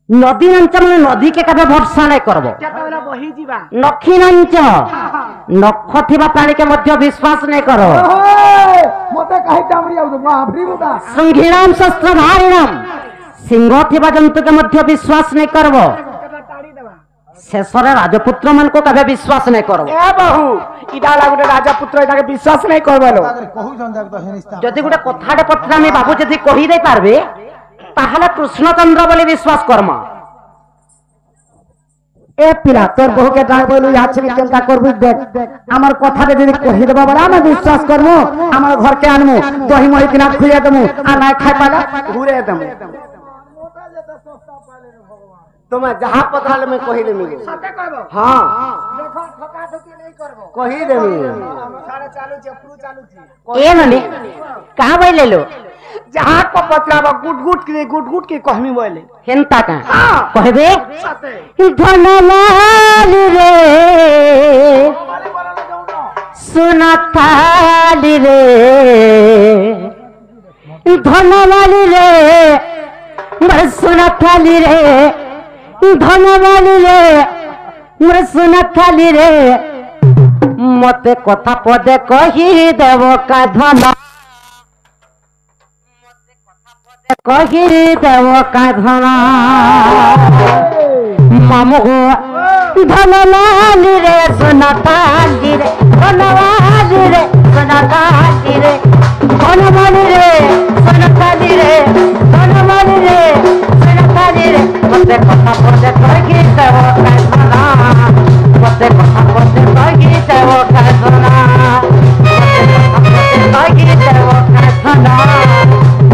नदी नांच मैंने नदी के कभी भरसा नहीं करबो नखी नांच नख थिबा प्राणी के मध्य विश्वास नहीं करो मते काहे टामरी आउ बापरी बुदा संघीणाम शस्त्रधारिणाम सिंह थिबा जंतु के मध्य विश्वास नहीं करबो शेषरे राजपुत्र मन को कभी विश्वास नहीं करबो ए बहु इडाला गुटे राजपुत्र इदाके विश्वास नहीं करबलो कहू जंदा तो हेनिस्ता जदि गुटे कथाटे पत्रामी बाबू जदि कहि दे पारबे ताहले कृष्णचंद्र बोली विश्वास कर्म ए पिला तोर बहु के डाक बोलू या छबि केनका करबु देख हमर कथा जदि कहि देबा बड़ा हम विश्वास करमु हमर घर के आनमु दही मही किना खुइया देमु आ ना खाइ पाला घुरे देमु तुम्हें जहां पताल में कहि देमु सते कहबो हां देखो ठका ठकी नहीं करबो कहि देमु सारे चालू छे प्रू चालू छे ए ननी का बोले लो जहां को पतलाबा गुट की कहमी बोले हेनता का कहबे धनलाल रे सुनताली रे धनलाल रे मर सुनताली रे धनलाल रे मर सुनताली रे मते कथा पदे कहि देव का धन कही देव का धना मामू धनलाली रे सुनताली रे धनलाली रे सुनताली रे धनलाली रे सुनताली रे धनलाली रे सुनताली रे मते कथा पदे कही देव का धना मते कथा पदे कही देव का धना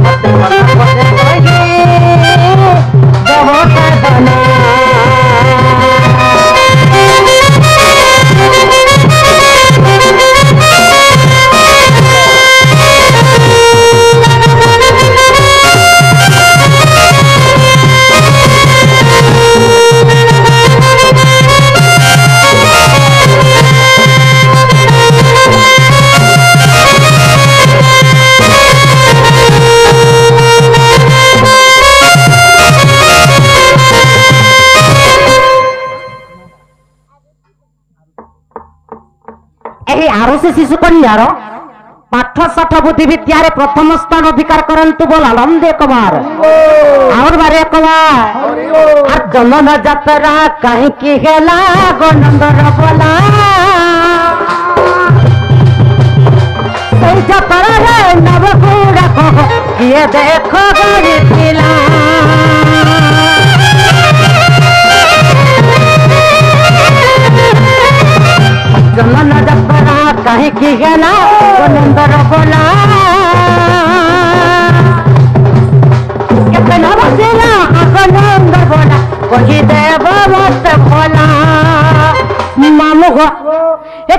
मते कथा पदे कही देव का धना आरुषि शिशु कन्यार पाठ साठ बुद्धि विद्यारे प्रथम स्थान अधिकार करंतु बोल आनंदे कुमार और बारे कुमार आ जनन जातरा कहीं की हेला गोनंदर बोला सही जातरा रे नवगुड़ा को ये देखो गरी थिला जनन जातरा कहीं की गेला गोनंदर बोला कितना बसेला गोनंदर बोला कही देव मत बोला मामू गो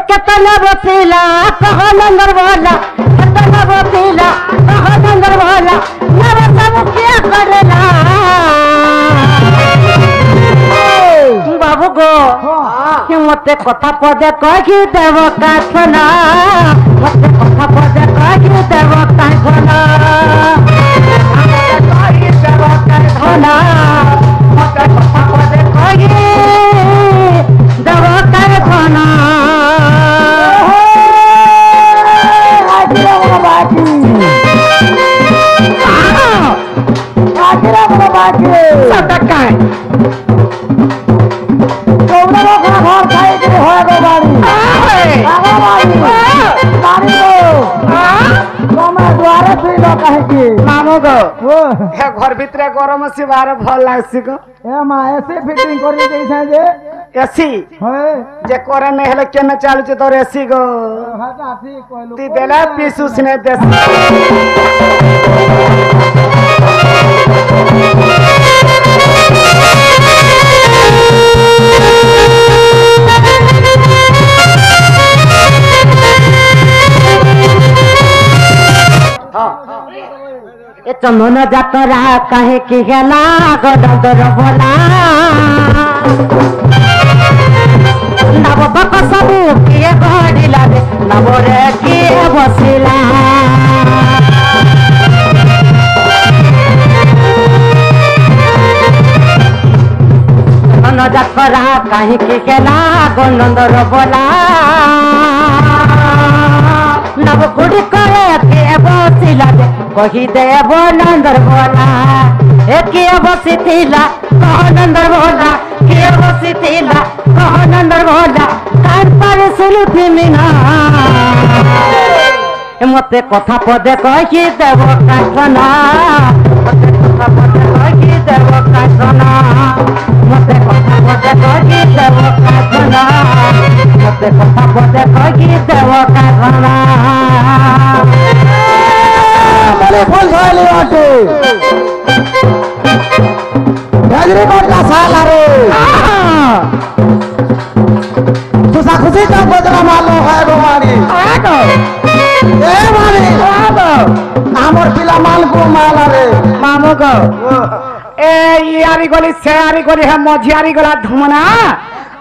कितना बसेला गोनंदर बोला कितना बसेला गोनंदर बोला नव सब क्या करला बाबू गो मते कथा पदे कही देव का धना मते कथा पदे कही देव का धना कही देव का धना मते कथा पदे कही देव का धना घर भितर गरम से बाहर भल लागसी को ए मा एसी फिटिंग करी देई छै जे एसी होय जे करे नै हेले केने चालू छै तोर एसी गो हां ठीक कहलु ती देला पीसुस ने देस ए चंदन जातरा कहे की गेला गोनंदर बोला नव बक सबू किए गड़िला नवरे किए बसिला ଯାତ୍ରା କାହିଁକି ହେଲା ଗୋନନ୍ଦର ବୋଲା ନବ ଗୁଡ଼ିକରେ କିଏ ବସିଲା କହିଦେବ ନନ୍ଦର ବୋଲା ଏ କିଏ ବସିଥିଲା କହ ନନ୍ଦର ବୋଲା କିଏ ବସିଥିଲା କହ ନନ୍ଦର ବୋଲା କାନ ପାରେ ଶୁଣୁଥିମି ନା ମତେ କଥା ପଦେ କହିଦେବ କାଠନା ମତେ କଥା ପଦେ କହିଦେବ କାଠନା ମତେ କଥା ପଦେ କହିଦେବ କାଠନା ମତେ କଥା ପଦେ କହିଦେବ କାଠନା বলে ফুল ধরে ওঠে গাজরি কোটলা সালা রে খুশা খুশি তো বদলা মালো হয় গো মানি এ মানি আমার পিলা মাল গো মালা রে মামু গো এ ইয়ারি গলি সে আরি গলি হে মঝিয়ারি গলা ধমনা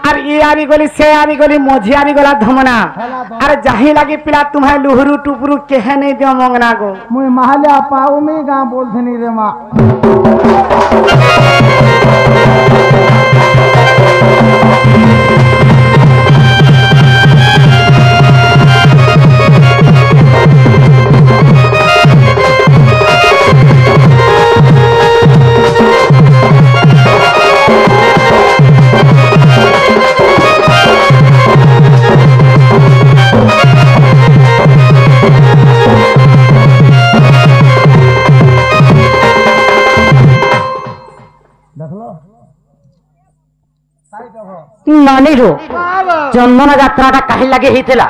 আর ইয়ারি গলি সে আরি গলি মঝিয়ারি গলা ধমনা আর জাহি লাগি পিলা तुम्हें लुहरु टुपरु केहे नहीं दियो मंगना गो মুই মাহালে পাও মে গা বলছনি রে মা ନାନୀରୁ ଚନ୍ଦନ ଯାତ୍ରାଟା କାହିଁ ଲାଗି ହେଇଥିଲା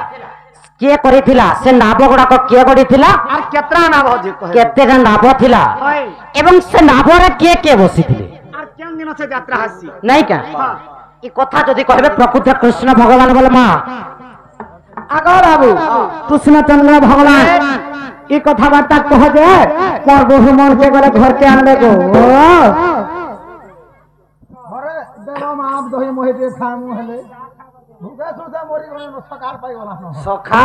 କିଏ କରିଥିଲା ସେ ନାବ ଗୁଡାକ କିଏ କରିଥିଲା আর কেতরা না ভজি কহে କେତେଟା ନାବ ଥିଲା হয় ଏବଂ ସେ ନାବରେ କିଏ କିଏ ବସିଥିଲେ আর কেন দিন সে যাত্রা হাসি ନାଇଁ କା ଏ କଥା ଯଦି କହିବେ ପ୍ରକୃତ କୃଷ୍ଣ ଭଗବାନ ବୋଲେ ମା আগ বাবু କୃଷ୍ଣଚନ୍ଦ୍ର ଭଗବାନ এই কথাবার্তা কহ যে মোর বহু মনকে গলে ঘরকে আনবে গো ঘরে দেব মা আপ দহি মহি দিয়ে খামু হেলে ভুকে সুসা মরি গলে সকাল পাই গলা সখা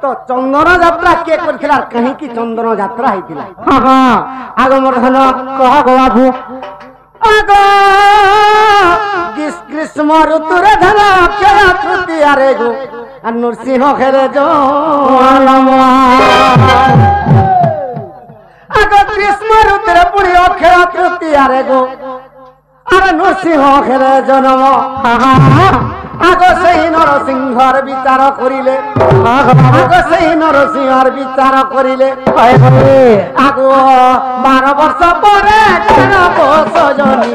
তো চন্দন যাত্রা কে করছিল আর কাহিকি চন্দন যাত্রা হইছিল ହଁ ହଁ ଆଗ ମୋର ଧନ କହ ଗୋ ବାବୁ আগ গ্রীষ্ম ঋতুরে ধন অক্ষয় তৃতীয়ারে গো আর নৃসিংহ খেলে আগ গ্রীষ্ম ঋতুরে পুরি অক্ষয় তৃতীয়ারে গো আর নৃসিংহ খেলে জন্ম আগ সেই নরসিংহর বিচার করিলে আগ সেই নরসিংহর বিচার করিলে আগ 12 বর্ষ পরে জানব সজনী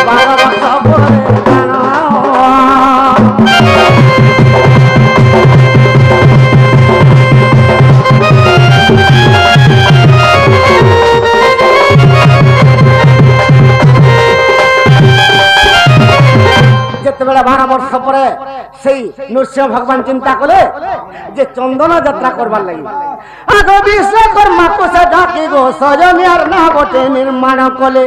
12 বর্ষ পরে যেতবেলে 12 বর্ষ পরে সেই নৃসিংহ ভগবান চিন্তা কলে যে চন্দন যাত্রা করবার লাগি আগ বিশ্বকর্মা কোষে ডাকি গো সজনী আর না বটে নির্মাণ কলে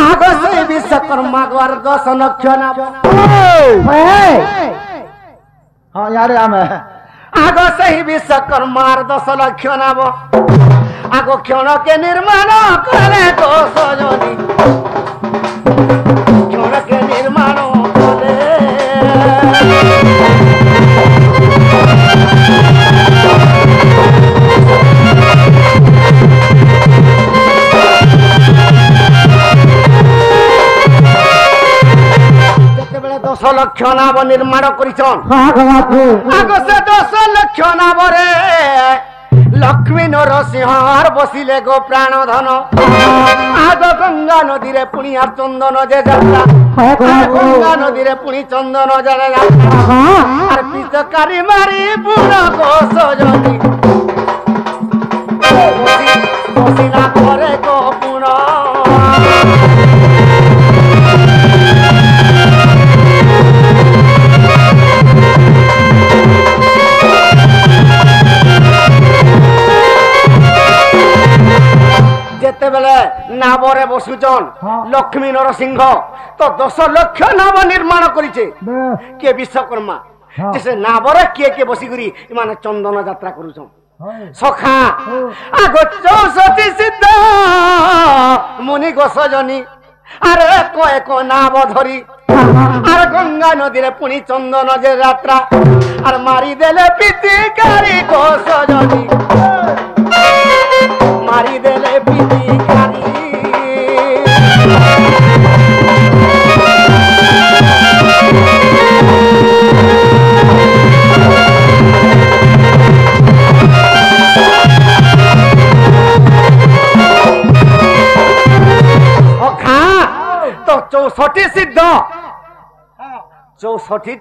আগ সেই বিশ্বকর্মা গোর 10 লক্ষ না হ্যাঁ ইয়ারে আমি আগ সেই বিশ্বকর্মার 10 লক্ষ নাব আগ ক্ষণকে নির্মাণ করে গো সজনী ক্ষণকে নির্মাণ করে যেতবেলে 10 লক্ষ নাব নির্মাণ করিছন আগ সে 10 লক্ষ নাবরে লক্ষ্মী নরসিংহর বসিলে গো প্রাণ ধন আগ গঙ্গা নদীরে পুনি আর চন্দন যে যাত্রা গঙ্গা নদীরে পুনি চন্দন যে যাত্রা আর পিচকারি মারি বুড়ো গো সজনী বসিলা করে গো পুরা যেতেবেলে নাবরে বসুচন লক্ষ্মী নরসিংহ তো 10 লক্ষ নাব নির্মাণ করিছে কে বিশ্বকর্মা যে সে নাবরে কে কে বসি করি মানে চন্দন যাত্রা করুছন সখা আগ 64 সিদ্ধ মুনি গো সজনী আরে কয়েক নাব ধরি আর গঙ্গা নদীরে পুনি চন্দন যে যাত্রা আর মারি দেলে পিতিকারি গো সজনী মারি দেলে পিতিকারি তো 64 সিদ্ধ 64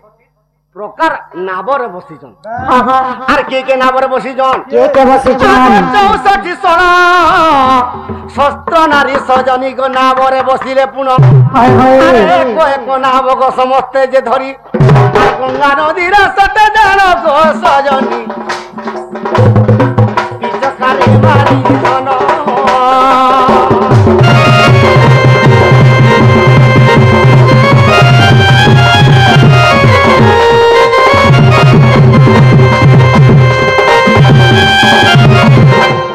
প্রকার নাবরে বসিজন আর কে নাবরে বসিজন কে বসিজন 64 সোনা শস্ত্র নারী সজনী গো নাবরে বসিলে পুন কয়েক নাব গো সমস্তে যে ধরি গঙ্গা নদীর সতে জানো গো সজনী পিচকারি মারি জন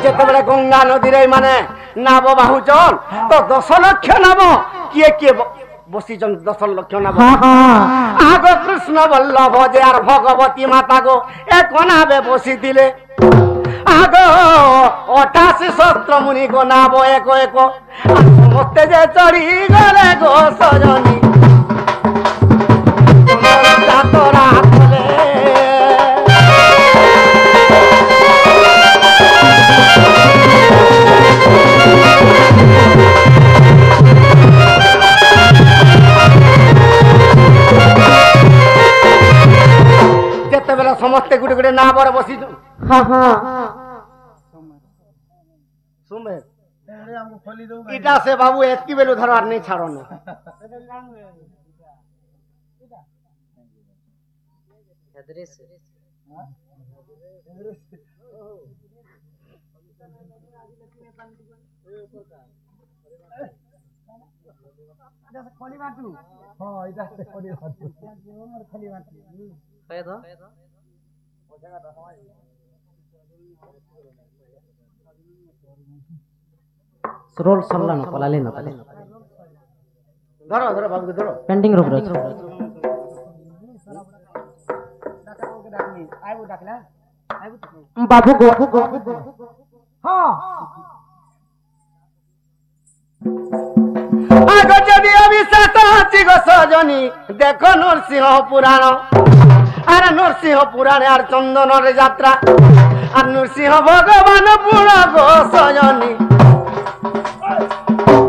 যেতবে গঙ্গা নদীরে মানে নাব বাহুজন তো 10 লক্ষ নাব কিয়ে বসিজন 10 লক্ষ নাব আগ কৃষ্ণ বল্লভ যে আর ভগবতী মাতা গো এক নাবে বসি দিলে আগ 88 শস্ত্র মুনি গো নাব এক এক সমস্তে যে চড়ি গলে গো সজনী তোরা বলে যেତେବେଳେ ସମସ୍ତେ ଗୋଟେ ଗୋଟେ ନାଁ ପରେ ବସିଛୁ ଇଟା ସେ ବାବୁ ଏତକି ବେଲୁ ଧରବାର ନେଇ ଛାଡ଼ନ रोल सरला न पलाले न पले ଧର ଧର ବାବୁକୁ ଧର पेंडिंग रोक रो बाबू गो ହଁ আগ যদি অবিশ্বাস আছে গো সজনী দেখো নরসিংহ পুরাণ আর নরসিংহ পুরাণে আর চন্দনের যাত্রা আর নরসিংহ ভগবান পুরা গো সজনী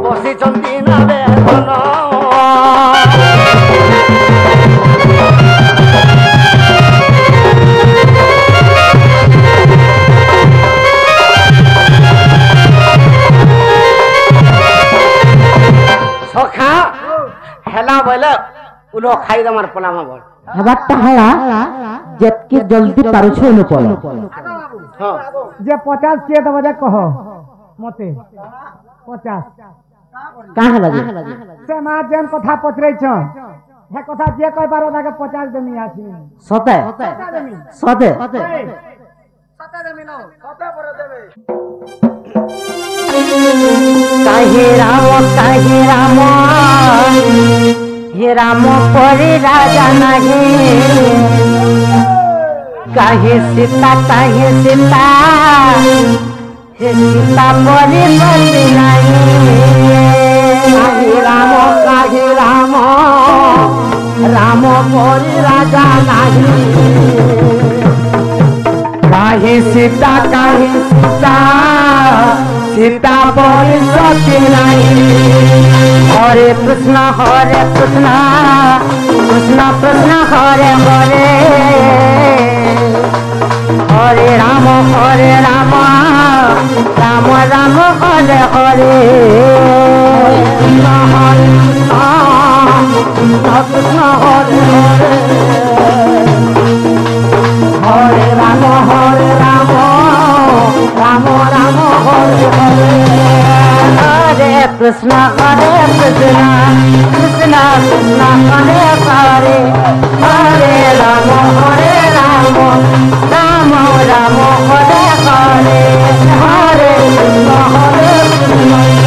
বসিଛନ୍ତି না বেদন সখা হেলা বলে উলো খাই দমার পলামা বল हबाटा हला जतकी जल्दी पारुछु न पलो हां जे 50 के तो बजे कहो मते 50 का हला जी से मा जेन कथा पचरै छ हे कथा जे कह पारो ताके 50 देमी आछि सते सते सते देमी न सते पर देबे काहे राम हे राम परे राजा नहीं काहे सीता हे सीता परे पति नहीं काहे राम राम परे राजा नहीं काहे सीता सीता परे पति नहीं हरे कृष्ण कृष्ण कृष्ण हरे हरे हरे राम राम राम हरे हरे कृष्ण हरे कृष्ण हरे हरे राम राम राम हरे हरे हरे कृष्ण कृष्ण कृष्ण हरे हरे हरे राम राम राम हरे हरे हरे कृष्ण हरे कृष्ण